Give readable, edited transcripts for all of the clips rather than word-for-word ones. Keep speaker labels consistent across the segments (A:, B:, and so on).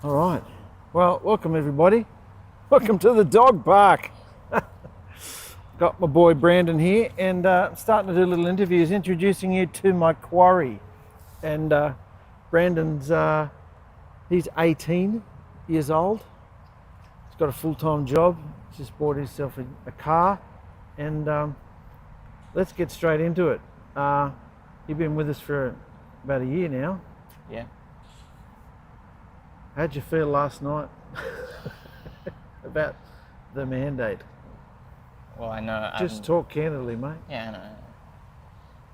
A: All right. Well, welcome everybody. Welcome to the dog park. Got my boy Brandon here, and starting to do little interviews, introducing you to my quarry. And Brandon's he's 18 years old. He's got a full-time job. Just bought himself a car, and let's get straight into it. You've been with us for about a year now.
B: Yeah.
A: How'd you feel last night about the mandate?
B: Well, I know.
A: Just talk candidly, mate.
B: Yeah, I know.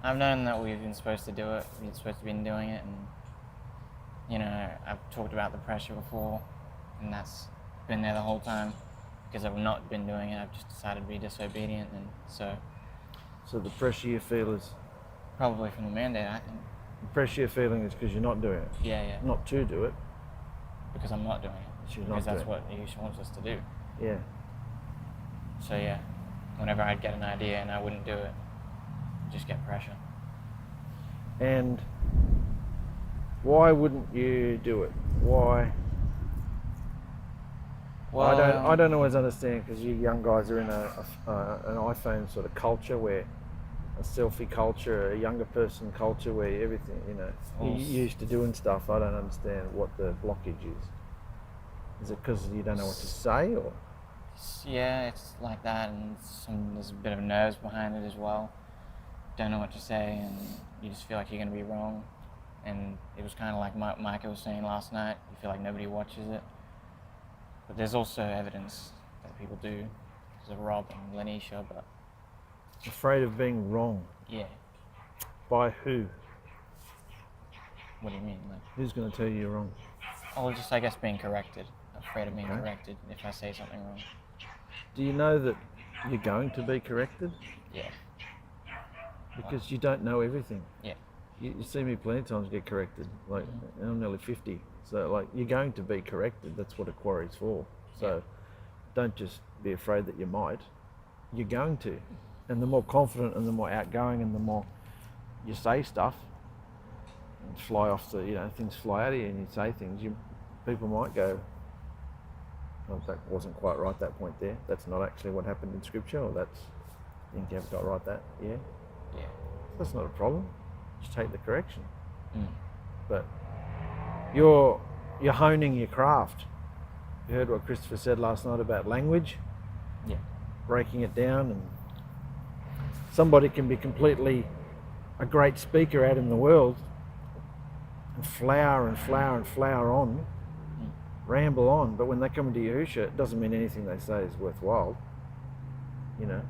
B: I've known that we've been supposed to do it. We've supposed to be doing it, and I've talked about the pressure before, and that's been there the whole time. Because I've not been doing it, I've just decided to be disobedient, and so
A: the pressure you feel is
B: probably from the mandate, I think.
A: the pressure you're feeling is because you're not doing it.
B: Yeah.
A: Not to do it.
B: Because I'm not doing it.
A: She's not
B: because that's
A: doing
B: what Yusha wants us to do.
A: Yeah.
B: So yeah, whenever I'd get an idea and I wouldn't do it, I'd just get pressure.
A: And why wouldn't you do it? Why?
B: Well,
A: I don't always understand, because you young guys are in an iPhone sort of culture, where a selfie culture, a younger person culture, where everything, you're used to doing stuff. I don't understand what the blockage is. Is it because you don't know what to say, or?
B: Yeah, it's like that, and there's a bit of nerves behind it as well. Don't know what to say, and you just feel like you're going to be wrong. And it was kind of like Micah was saying last night, you feel like nobody watches it. But there's also evidence that people do. There's a Rob and Lanisha, but...
A: Afraid of being wrong.
B: Yeah.
A: By who?
B: What do you mean? Like,
A: Who's going to tell you you're wrong?
B: oh, just I guess being corrected. Afraid of being corrected if I say something wrong.
A: Do you know that you're going to be corrected?
B: Yeah.
A: Because you don't know everything.
B: Yeah.
A: You see me plenty of times get corrected. Like, I'm nearly 50. So, like, you're going to be corrected. That's what a quarry's for. So, don't just be afraid that you might. You're going to. And the more confident and the more outgoing and the more you say stuff, and fly off things fly out of you and you say things, people might go, oh, that wasn't quite right, that point there. That's not actually what happened in scripture, or I think you haven't got right that. Yeah.
B: Yeah.
A: That's not a problem. Just take the correction.
B: Mm.
A: But you're honing your craft. You heard what Christopher said last night about language?
B: Yeah.
A: Breaking it down, and somebody can be completely a great speaker out in the world and flower on, ramble on, but when they come into Yahusha, it doesn't mean anything they say is worthwhile.
B: Yeah.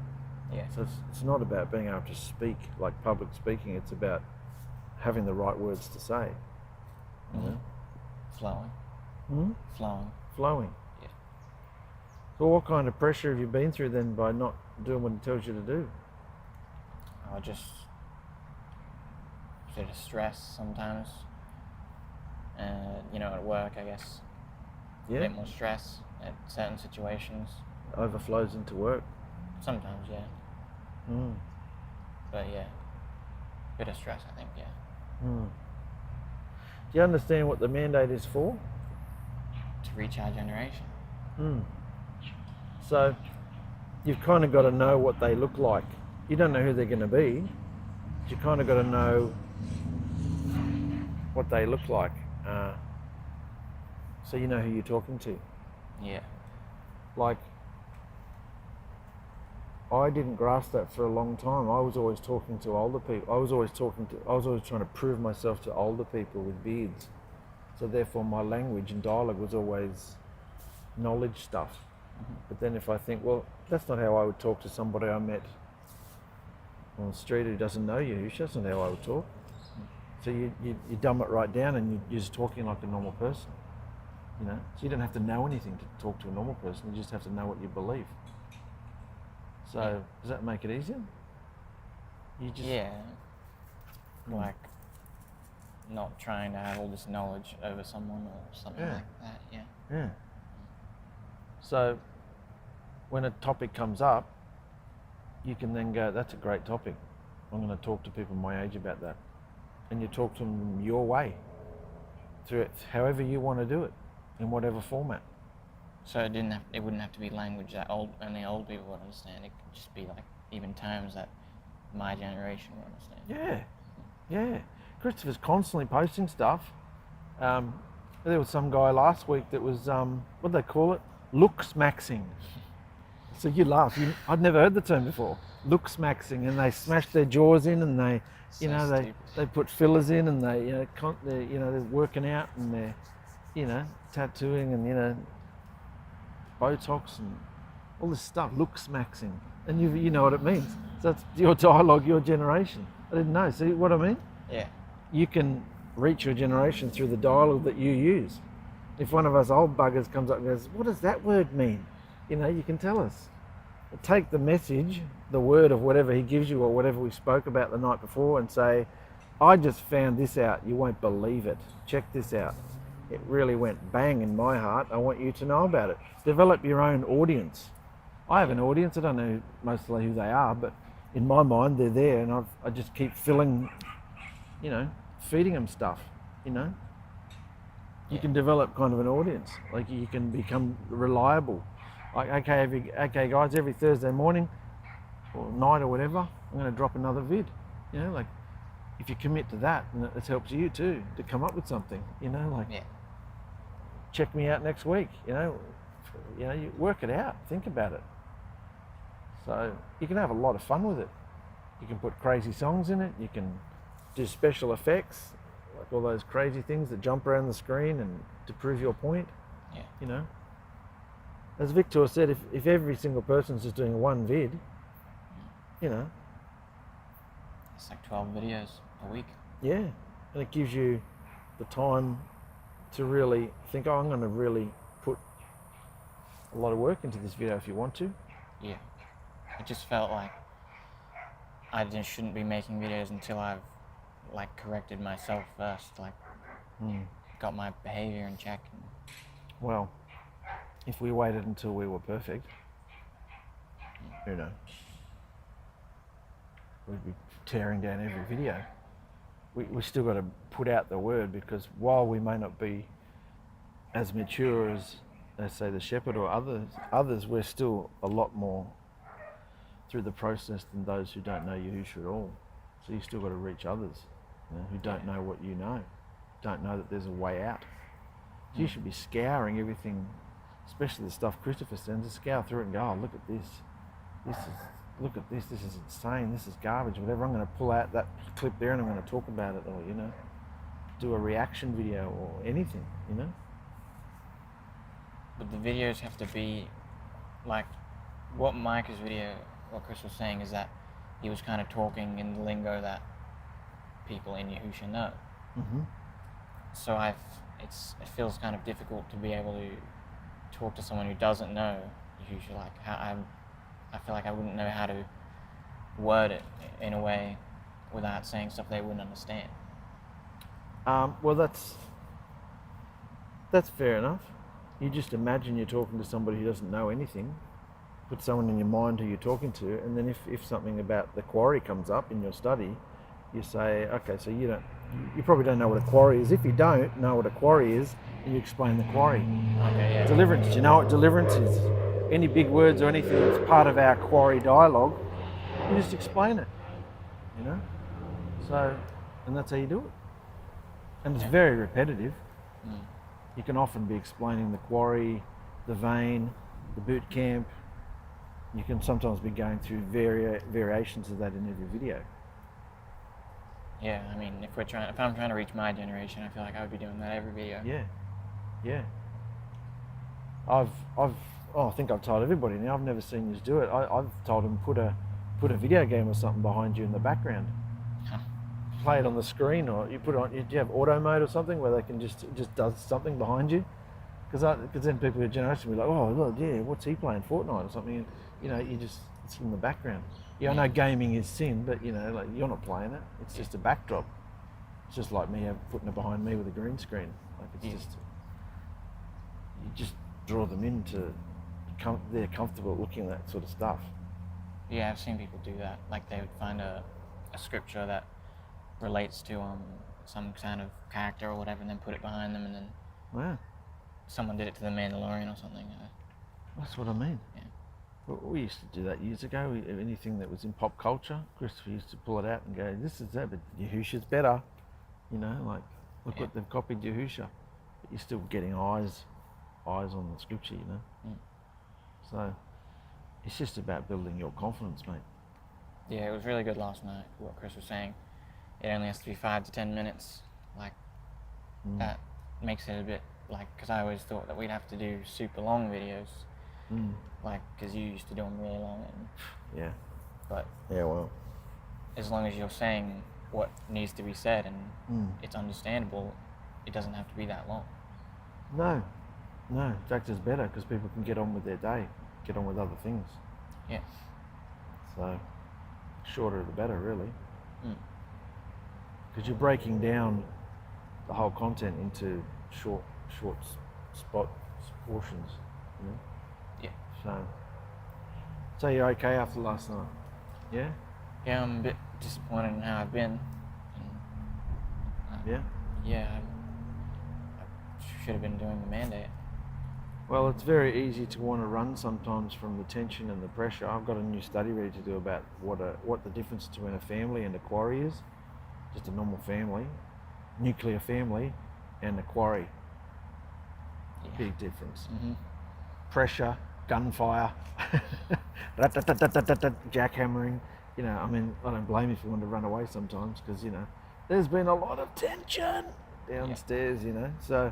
A: So it's not about being able to speak like public speaking, it's about having the right words to say.
B: Flowing. Flowing.
A: Flowing.
B: Yeah.
A: So what kind of pressure have you been through then by not doing what he tells you to do?
B: Just a bit of stress sometimes. At work, I guess.
A: Yeah.
B: A bit more stress at certain situations.
A: Overflows into work.
B: Sometimes, yeah. But yeah, bit of stress, I think, yeah.
A: Do you understand what the mandate is for?
B: To reach our generation.
A: So you've kind of got to know what they look like. You don't know who they're going to be, but you kind of got to know what they look like, so you know who you're talking to.
B: Yeah.
A: Like, I didn't grasp that for a long time. I was always talking to older people. I was always trying to prove myself to older people with beards. So therefore my language and dialogue was always knowledge stuff. But then if I think, well, that's not how I would talk to somebody I met on the street who doesn't know you, that's not how I would talk. So you dumb it right down, and you're just talking like a normal person. So you don't have to know anything to talk to a normal person. You just have to know what you believe. So does that make it easier?
B: Like not trying to have all this knowledge over someone or something like that.
A: Yeah. So when a topic comes up, you can then go, that's a great topic. I'm going to talk to people my age about that. And you talk to them your way, through it, however you want to do it. in whatever format.
B: So it wouldn't have to be language that only old people would understand. It could just be like even terms that my generation would understand.
A: Yeah. Christopher's constantly posting stuff. There was some guy last week that was, what do they call it? Looks maxing. So you laugh. I'd never heard the term before. Looks maxing, and they smash their jaws in, and they,
B: So
A: they put fillers in, and they, they're working out, and they're, tattooing, and Botox, and all this stuff. Looks maxing, and you know what it means. So that's your dialogue, your generation. I didn't know. See what I mean?
B: Yeah.
A: You can reach your generation through the dialogue that you use. If one of us old buggers comes up and goes, what does that word mean? You can tell us. Take the message, the word of whatever he gives you or whatever we spoke about the night before, and say, I just found this out. You won't believe it. Check this out. It really went bang in my heart. I want you to know about it. Develop your own audience. I have an audience. I don't know mostly who they are, but in my mind, they're there, and I just keep feeding them stuff, You can develop kind of an audience. Like, you can become reliable. Like, okay, guys, every Thursday morning or night or whatever, I'm going to drop another vid. Like, if you commit to that, and it helps you too to come up with something. Check me out next week. You work it out. Think about it. So you can have a lot of fun with it. You can put crazy songs in it. You can do special effects, like all those crazy things that jump around the screen and to prove your point.
B: Yeah.
A: As Victor said, if every single person's just doing one vid,
B: It's like 12 videos a week.
A: Yeah, and it gives you the time to really think, I'm going to really put a lot of work into this video if you want to.
B: Yeah. It just felt like I just shouldn't be making videos until I've corrected myself first, got my behavior in check.
A: Well, if we waited until we were perfect, we'd be tearing down every video. We still got to put out the word, because while we may not be as mature as say the shepherd or others, we're still a lot more through the process than those who don't know Yahushua at all. So you still got to reach others who don't know what you know, don't know that there's a way out. So you should be scouring everything, especially the stuff Christopher sends, to scour through it and go, oh, look at this. Look at this is insane, this is garbage, whatever. I'm going to pull out that clip there and I'm going to talk about it, or, do a reaction video or anything,
B: But the videos have to be like what Micah's video, what Chris was saying is that he was kind of talking in the lingo that people in Yahushua know.
A: Mm-hmm.
B: So it feels kind of difficult to be able to talk to someone who doesn't know Yahushua. I feel like I wouldn't know how to word it in a way without saying stuff they wouldn't understand.
A: Well, that's fair enough. You just imagine you're talking to somebody who doesn't know anything. Put someone in your mind who you're talking to, and then if something about the QUARRY comes up in your study, you say, okay, so you probably don't know what a QUARRY is. If you don't know what a QUARRY is, then you explain the QUARRY.
B: Okay, yeah.
A: Deliverance. Do you know what deliverance is? Any big words or anything that's part of our QUARRY dialogue, you just explain it. So, and that's how you do it. And it's very repetitive. You can often be explaining the QUARRY, the vein, the boot camp. You can sometimes be going through variations of that in every video.
B: Yeah, I mean, if I'm trying to reach my generation, I feel like I would be doing that every video.
A: Yeah. I think I've told everybody now. I've never seen you do it. I've told them put a video game or something behind you in the background. Play it on the screen, or you put it on. Do you have auto mode or something where they can just does something behind you? Because then people of your generation will be like, oh, well, yeah, what's he playing, Fortnite or something? And, it's in the background. Yeah, I know gaming is sin, but you're not playing it. It's just a backdrop. It's just like me putting it behind me with a green screen. You just draw them into. They're comfortable looking at that sort of stuff.
B: Yeah, I've seen people do that. Like they would find a scripture that relates to some kind of character or whatever, and then put it behind them, and then someone did it to the Mandalorian or something.
A: That's what I mean.
B: Yeah.
A: Well, we used to do that years ago. Anything that was in pop culture, Christopher used to pull it out and go, "This is that, but Yahusha's better." You know, like, look what they've copied Yahusha. But you're still getting eyes on the scripture, you know. So it's just about building your confidence, mate.
B: Yeah, it was really good last night, what Chris was saying. It only has to be 5 to 10 minutes. Like, that makes it a bit, like, because I always thought that we'd have to do super long videos. Like, because you used to do them really long.
A: Yeah.
B: But
A: yeah, well,
B: as long as you're saying what needs to be said and it's understandable, it doesn't have to be that long.
A: No. In fact, it's better because people can get on with their day, get on with other things.
B: Yeah.
A: So, shorter the better, really. Because you're breaking down the whole content into short spot portions, you know?
B: Yeah.
A: So you're okay after last night? Yeah?
B: Yeah, I'm a bit disappointed in how I've been.
A: Yeah?
B: Yeah, I should have been doing the mandate.
A: Well, it's very easy to want to run sometimes from the tension and the pressure. I've got a new study ready to do about what the difference between a family and a quarry is. Just a normal family, nuclear family, and a quarry.
B: Yeah.
A: Big difference.
B: Pressure,
A: gunfire, jackhammering. You know, I mean, I don't blame you if you want to run away sometimes because, you know, there's been a lot of tension downstairs, you know, so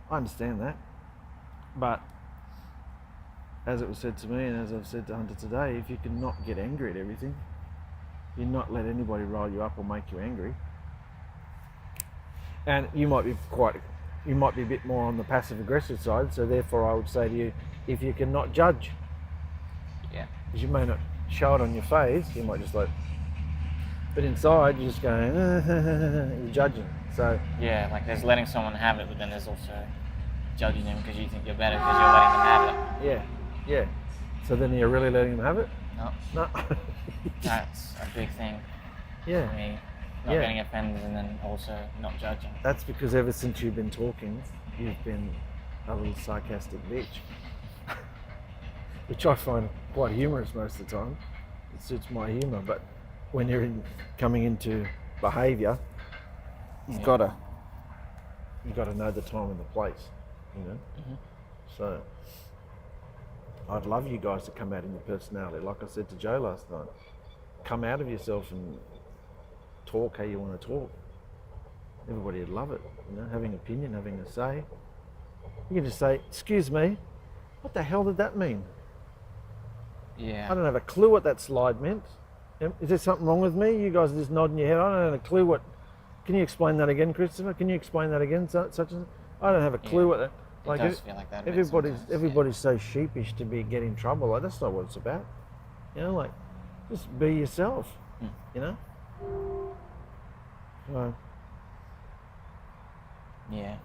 A: I understand that. But as it was said to me and as I've said to Hunter today, if you can not get angry at everything, you not let anybody rile you up or make you angry, and you might be a bit more on the passive aggressive side, so therefore I would say to you, if you can not judge, because you may not show it on your face, you might just like, but inside you're just going, you're judging. So
B: yeah, like there's letting someone have it, but then there's also judging them because you think you're better because you're letting them have it.
A: Yeah. So then you're really letting them have it? No.
B: That's a big thing for me. Not getting offended and then also not judging.
A: That's because ever since you've been talking, you've been a little sarcastic bitch. Which I find quite humorous most of the time. It suits my humour, but when you're coming into behaviour, you've got to know the time and the place, you know. So I'd love you guys to come out in your personality, like I said to Joe last night. Come out of yourself and talk how you want to talk. Everybody would love it, you know, having opinion, having a say. You can just say, "Excuse me, what the hell did that mean?
B: Yeah.
A: I don't have a clue what that slide meant. Is there something wrong with me? You guys are just nodding your head. I don't have a clue what. Can you explain that again, Christopher? Can you explain that again? Such and I don't have a clue what that.
B: Like, it does feel like that.
A: Everybody's so sheepish to get in trouble. Like, that's not what it's about. You know, like, just be yourself. You know. So.
B: Yeah.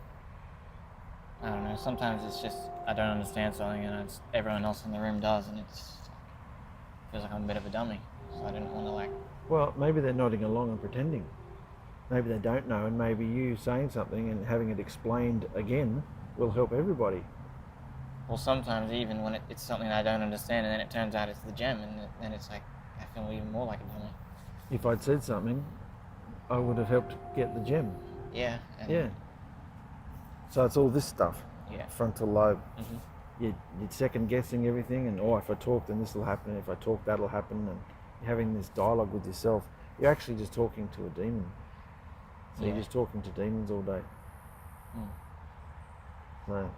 B: I don't know. Sometimes it's just I don't understand something, and everyone else in the room does, and feels like I'm a bit of a dummy. So I didn't want to like.
A: Well, maybe they're nodding along and pretending. Maybe they don't know, and maybe you saying something and having it explained again will help everybody.
B: Well, sometimes even when it's something I don't understand, and then it turns out it's the gem, and then it's like I feel even more like a dummy.
A: If I'd said something, I would have helped get the gem.
B: Yeah.
A: Yeah. So it's all this stuff.
B: Yeah.
A: Frontal lobe. You're second guessing everything, and if I talk, then this will happen. If I talk, that'll happen, and you're having this dialogue with yourself. You're actually just talking to a demon. So you're just talking to demons all day. So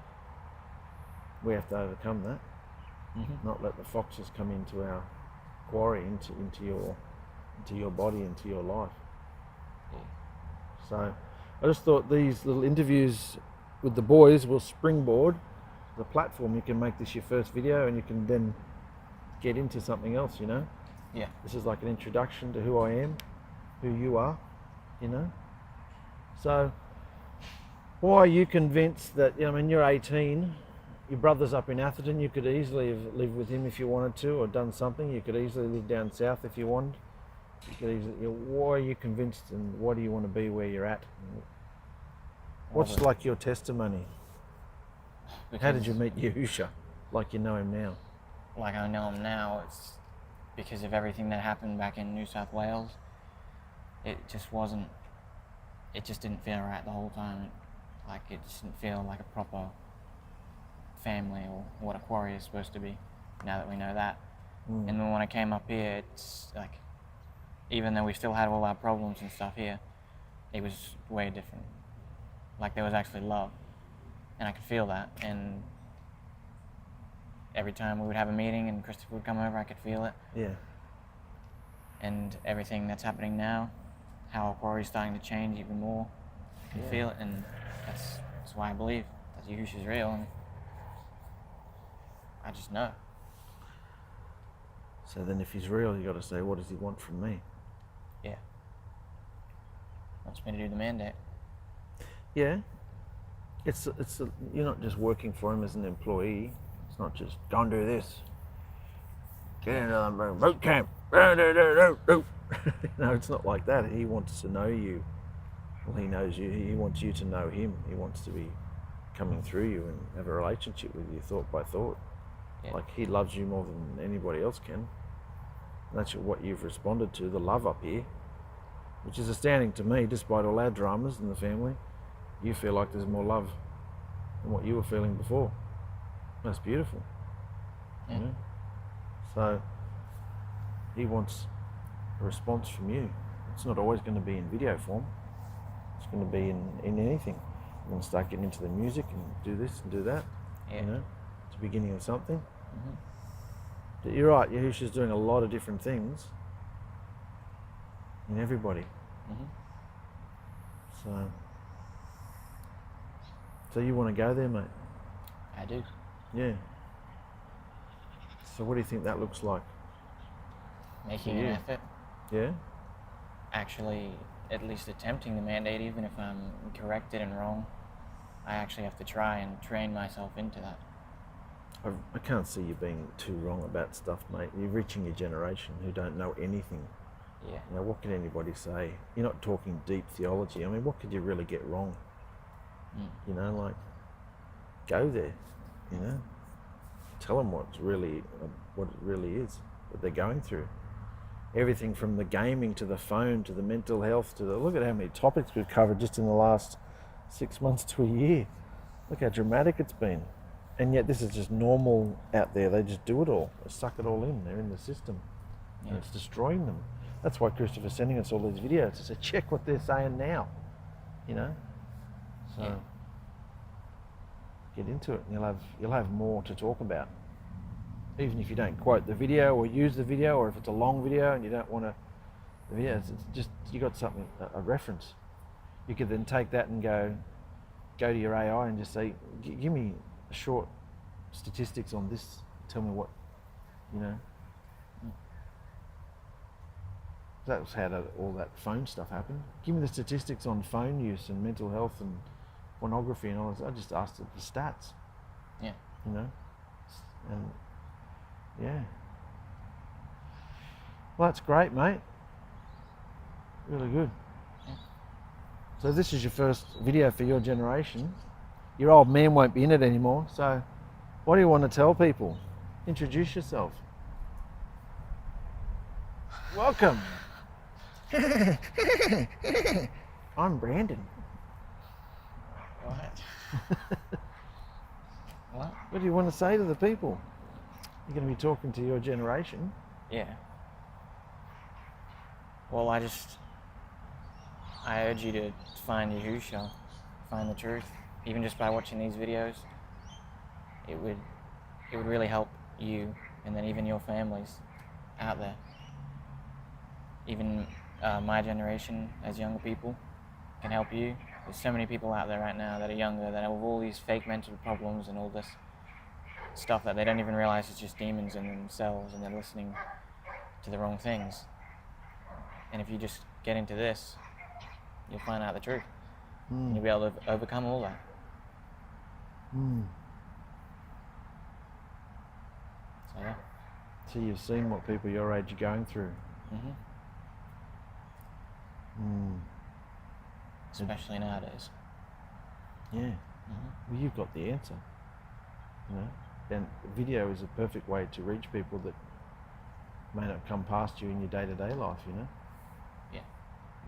A: we have to overcome that. Not let the foxes come into our quarry, into your body, into your life. So I just thought these little interviews with the boys will springboard the platform. You can make this your first video, and you can then get into something else, you know.
B: Yeah.
A: This is like an introduction to who I am, who you are, you know. So why are you convinced that, I mean, you're 18, your brother's up in Atherton, you could easily have lived with him if you wanted to, or done something. You could easily live down south if you wanted. You could easily, why are you convinced, and why do you want to be where you're at? What's like your testimony? How did
B: because
A: you meet Yahusha, like you know him now?
B: like I know him now, it's because of everything that happened back in New South Wales. It just wasn't. It just didn't feel right the whole time. Like it just didn't feel like a proper family or what a quarry is supposed to be. Now that we know that, and then when I came up here, it's like, even though we still had all our problems and stuff here, it was way different. Like there was actually love, and I could feel that. And every time we would have a meeting and Christopher would come over, I could feel it.
A: Yeah.
B: And everything that's happening now, how our quarry's starting to change even more, I can feel it, and that's why I believe that Yahusha is real, and I just know.
A: So then if he's real, you got to say, what does he want from me?
B: Yeah. Wants me to do the mandate.
A: Yeah. You're not just working for him as an employee. It's not just, go and do this. Get into the boot camp. No, it's not like that. He wants to know you. Well, he knows you. He wants you to know him. He wants to be coming through you and have a relationship with you thought by thought.
B: Yeah.
A: Like he loves you more than anybody else can. And that's what you've responded to, the love up here, which is astounding to me, despite all our dramas in the family. You feel like there's more love than what you were feeling before. That's beautiful.
B: Yeah.
A: You know? So he wants a response from you. It's not always going to be in video form. It's going to be in anything. You're going to start getting into the music and do this and do that.
B: Yeah.
A: You know, it's the beginning of something.
B: Mm-hmm.
A: But you're right, Yahusha's doing a lot of different things in everybody.
B: Mm-hmm.
A: So you want to go there, mate?
B: I do.
A: Yeah. So what do you think that looks like?
B: Making
A: For
B: an
A: you?
B: effort.
A: Yeah?
B: Actually, at least attempting the mandate, even if I'm corrected and wrong. I actually have to try and train myself into that.
A: I can't see you being too wrong about stuff, mate. You're reaching your generation who don't know anything.
B: Yeah.
A: You know, what can anybody say? You're not talking deep theology. I mean, what could you really get wrong? You know, like, go there, you know. Tell them what it really is, what they're going through. Everything from the gaming to the phone to the mental health to the, look at how many topics we've covered just in the last 6 months to a year. Look how dramatic it's been. And yet this is just normal out there. They just do it all. They suck it all in. They're in the system.
B: Yeah.
A: And it's destroying them. That's why Christopher's sending us all these videos to say, check what they're saying now. You know? So
B: Yeah.
A: get into it and you'll have more to talk about. Even if you don't quote the video or use the video, or if it's a long video and you don't want to, the video, it's just, you got something, a reference. You could then take that and go to your AI and just say, give me a short statistics on this. Tell me what, you know. That was how all that phone stuff happened. Give me the statistics on phone use and mental health and pornography and all this. I just asked it for stats.
B: Yeah.
A: You know, and yeah. Well, that's great, mate. Really good.
B: Yeah.
A: So this is your first video for your generation. Your old man won't be in it anymore. So what do you want to tell people? Introduce yourself. Welcome. I'm Brandon.
B: What? What?
A: What do you want to say to the people? You're going to be talking to your generation.
B: Yeah. Well, I urge you to find Yahusha, find the truth. Even just by watching these videos, it would really help you, and then even your families out there. Even my generation as younger people can help you. There's so many people out there right now that are younger that have all these fake mental problems and all this stuff that they don't even realize it's just demons in themselves, and they're listening to the wrong things. And if you just get into this, you'll find out the truth. And you'll be able to overcome all that. So yeah.
A: So you've seen what people your age are going through.
B: Especially nowadays.
A: Yeah. Well, you've got the answer. You know, and video is a perfect way to reach people that may not come past you in your day-to-day life. You know.
B: Yeah.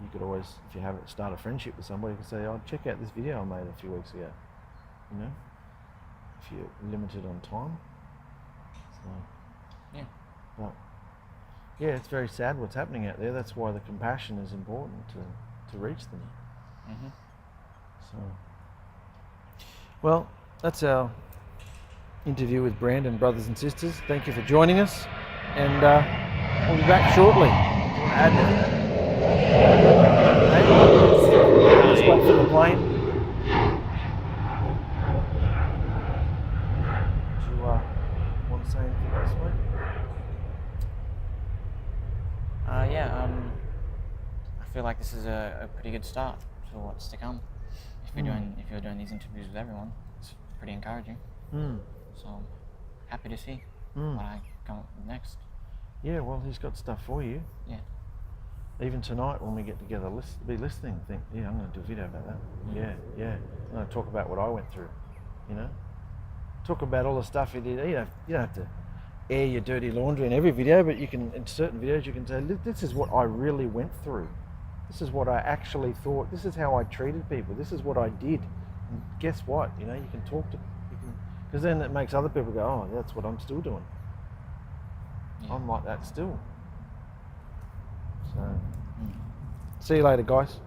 A: You could always, if you start a friendship with somebody, you can say, "Oh, check out this video I made a few weeks ago." You know, if you're limited on time. So,
B: Yeah.
A: but yeah, it's very sad what's happening out there. That's why the compassion is important to reach them.
B: Mhm.
A: So, well, that's our interview with Brandon, brothers and sisters. Thank you for joining us, and we'll be back shortly. Add anything? Hey, let's wait for the plane. Do you want to say anything else, mate?
B: I feel like this is a pretty good start for what's to come. If you're doing these interviews with everyone, it's pretty encouraging. So I'm happy to see what I come up with next.
A: Yeah, well, he's got stuff for you.
B: Yeah.
A: Even tonight when we get together, be listening, think, yeah, I'm going to do a video about that. Yeah. I'm going to talk about what I went through, you know. Talk about all the stuff you did. You don't have to air your dirty laundry in every video, but you can, in certain videos, you can say, this is what I really went through. This is what I actually thought. This is how I treated people. This is what I did. And guess what? You know, you can talk to, because then it makes other people go, oh, that's what I'm still doing.
B: Yeah.
A: I'm like that still. So, see you later, guys.